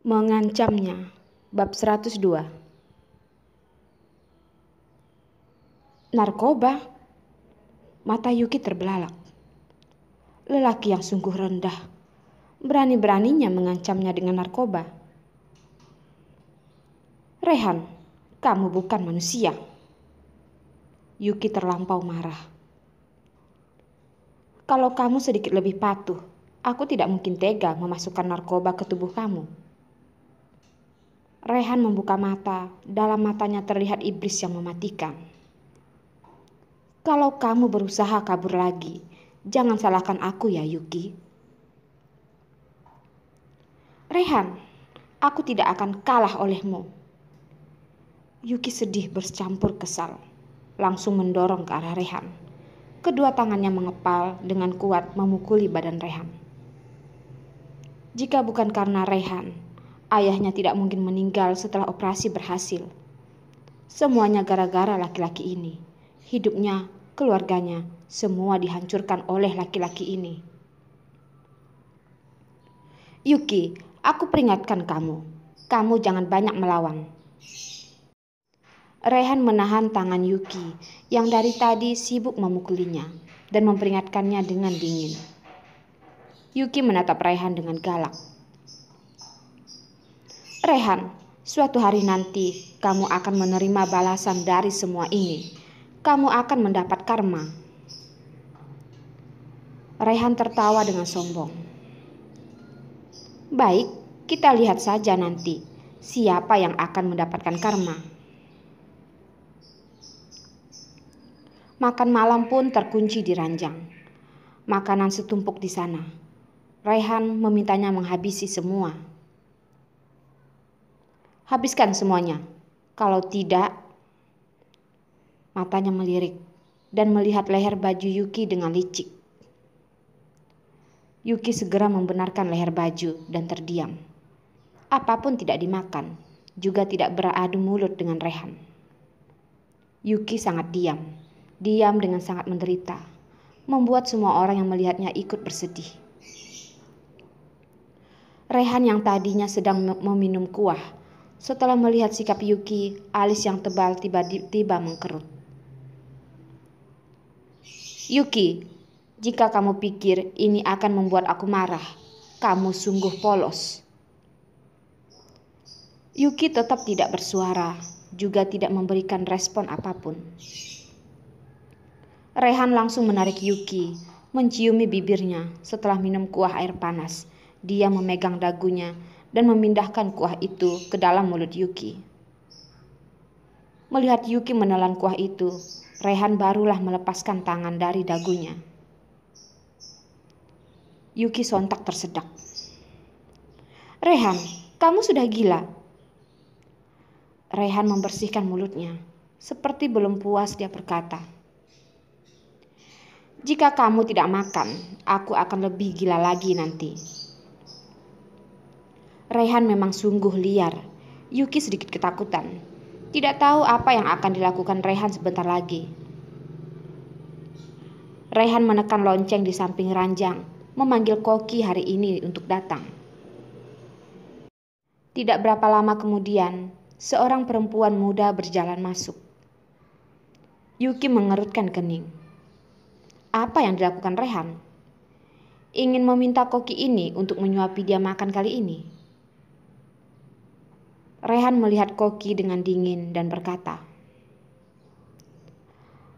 Mengancamnya. Bab 102. Narkoba? Mata Yuki terbelalak. Lelaki yang sungguh rendah, berani-beraninya mengancamnya dengan narkoba. Rehan, kamu bukan manusia. Yuki terlampau marah. Kalau kamu sedikit lebih patuh, aku tidak mungkin tega memasukkan narkoba ke tubuh kamu. Rehan membuka mata, dalam matanya terlihat iblis yang mematikan. Kalau kamu berusaha kabur lagi, jangan salahkan aku ya Yuki. Rehan, aku tidak akan kalah olehmu. Yuki sedih bercampur kesal, langsung mendorong ke arah Rehan. Kedua tangannya mengepal dengan kuat memukuli badan Rehan. Jika bukan karena Rehan, ayahnya tidak mungkin meninggal setelah operasi berhasil. Semuanya gara-gara laki-laki ini. Hidupnya, keluarganya, semua dihancurkan oleh laki-laki ini. Yuki, aku peringatkan kamu. Kamu jangan banyak melawan. Rehan menahan tangan Yuki yang dari tadi sibuk memukulinya dan memperingatkannya dengan dingin. Yuki menatap Rehan dengan galak. Rehan, suatu hari nanti kamu akan menerima balasan dari semua ini. Kamu akan mendapat karma. Rehan tertawa dengan sombong. Baik, kita lihat saja nanti siapa yang akan mendapatkan karma. Makan malam pun terkunci di ranjang. Makanan setumpuk di sana. Rehan memintanya menghabisi semua. Habiskan semuanya. Kalau tidak, matanya melirik dan melihat leher baju Yuki dengan licik. Yuki segera membenarkan leher baju dan terdiam. Apapun tidak dimakan, juga tidak beradu mulut dengan Rehan. Yuki sangat diam dengan sangat menderita, membuat semua orang yang melihatnya ikut bersedih. Rehan yang tadinya sedang meminum kuah, setelah melihat sikap Yuki, alis yang tebal tiba-tiba mengkerut. Yuki, jika kamu pikir ini akan membuat aku marah, kamu sungguh polos. Yuki tetap tidak bersuara, juga tidak memberikan respon apapun. Rehan langsung menarik Yuki, menciumi bibirnya setelah minum kuah air panas. Dia memegang dagunya dan memindahkan kuah itu ke dalam mulut Yuki. Melihat Yuki menelan kuah itu, Rehan barulah melepaskan tangan dari dagunya. Yuki sontak tersedak. Rehan, kamu sudah gila. Rehan membersihkan mulutnya, seperti belum puas dia berkata. Jika kamu tidak makan, aku akan lebih gila lagi nanti. Rehan memang sungguh liar. Yuki sedikit ketakutan. Tidak tahu apa yang akan dilakukan Rehan sebentar lagi. Rehan menekan lonceng di samping ranjang, memanggil Koki hari ini untuk datang. Tidak berapa lama kemudian, seorang perempuan muda berjalan masuk. Yuki mengerutkan kening. Apa yang dilakukan Rehan? Ingin meminta Koki ini untuk menyuapi dia makan kali ini. Rehan melihat Koki dengan dingin dan berkata,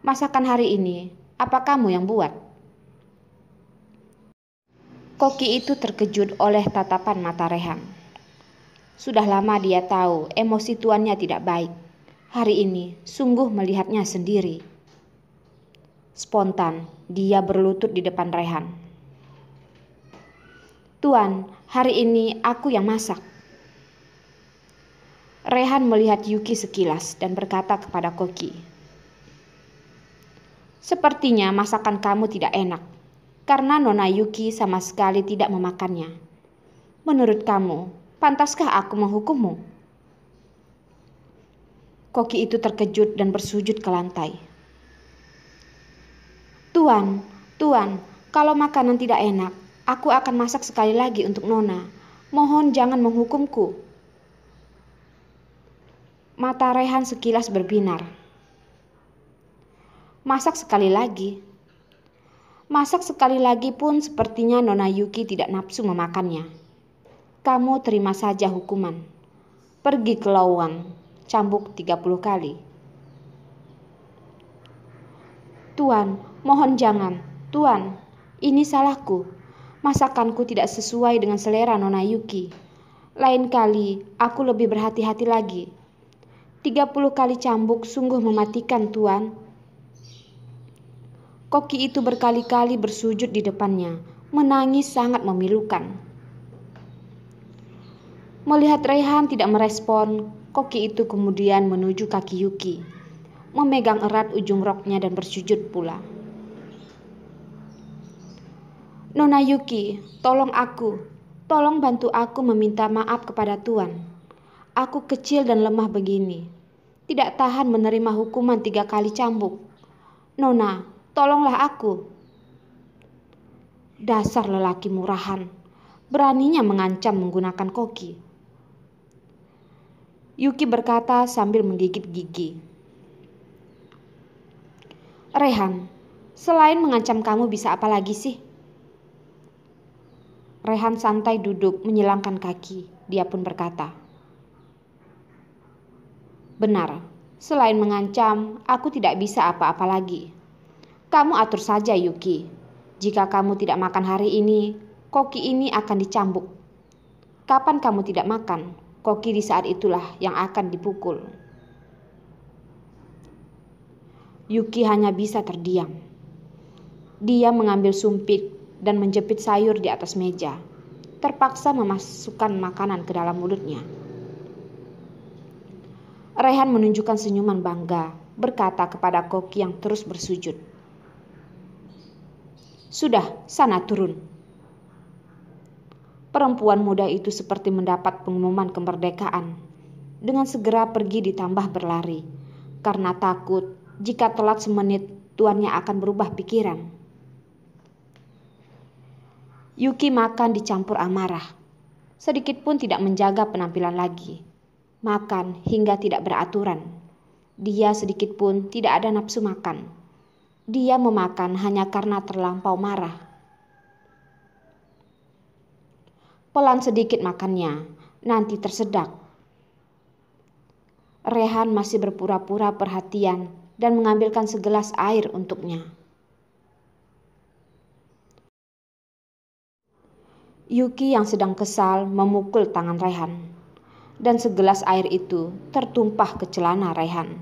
masakan hari ini, apa kamu yang buat? Koki itu terkejut oleh tatapan mata Rehan. Sudah lama dia tahu emosi tuannya tidak baik. Hari ini sungguh melihatnya sendiri. Spontan, dia berlutut di depan Rehan. Tuan, hari ini aku yang masak. Rehan melihat Yuki sekilas dan berkata kepada Koki. Sepertinya masakan kamu tidak enak, karena Nona Yuki sama sekali tidak memakannya. Menurut kamu, pantaskah aku menghukummu? Koki itu terkejut dan bersujud ke lantai. Tuan, kalau makanan tidak enak, aku akan masak sekali lagi untuk Nona. Mohon jangan menghukumku. Mata Rehan sekilas berbinar. Masak sekali lagi. Masak sekali lagi pun sepertinya Nona Yuki tidak nafsu memakannya. Kamu terima saja hukuman. Pergi ke lawang, cambuk 30 kali. Tuan, mohon jangan. Tuan, ini salahku. Masakanku tidak sesuai dengan selera Nona Yuki. Lain kali, aku lebih berhati-hati lagi. 30 kali cambuk sungguh mematikan, Tuan. Koki itu berkali-kali bersujud di depannya, menangis sangat memilukan. Melihat Rehan tidak merespon, koki itu kemudian menuju kaki Yuki, memegang erat ujung roknya dan bersujud pula. Nona Yuki, tolong bantu aku meminta maaf kepada Tuan. Aku kecil dan lemah begini, tidak tahan menerima hukuman 3 kali cambuk. Nona, tolonglah aku. Dasar lelaki murahan, beraninya mengancam menggunakan koki. Yuki berkata sambil menggigit gigi. Rehan, selain mengancam kamu bisa apa lagi sih? Rehan santai duduk menyilangkan kaki. Dia pun berkata, benar, selain mengancam, aku tidak bisa apa-apa lagi. Kamu atur saja Yuki. Jika kamu tidak makan hari ini, koki ini akan dicambuk. Kapan kamu tidak makan, koki di saat itulah yang akan dipukul. Yuki hanya bisa terdiam. Dia mengambil sumpit dan menjepit sayur di atas meja. Terpaksa memasukkan makanan ke dalam mulutnya. Rehan menunjukkan senyuman bangga, berkata kepada koki yang terus bersujud. Sudah, sana turun. Perempuan muda itu seperti mendapat pengumuman kemerdekaan. Dengan segera pergi ditambah berlari, karena takut jika telat semenit tuannya akan berubah pikiran. Yuki makan dicampur amarah. Sedikit pun tidak menjaga penampilan lagi. Makan hingga tidak beraturan. Dia sedikit pun tidak ada nafsu makan. Dia memakan hanya karena terlampau marah. Pelan sedikit makannya, nanti tersedak. Rehan masih berpura-pura perhatian dan mengambilkan segelas air untuknya. Yuki yang sedang kesal memukul tangan Rehan, dan segelas air itu tertumpah ke celana Rehan.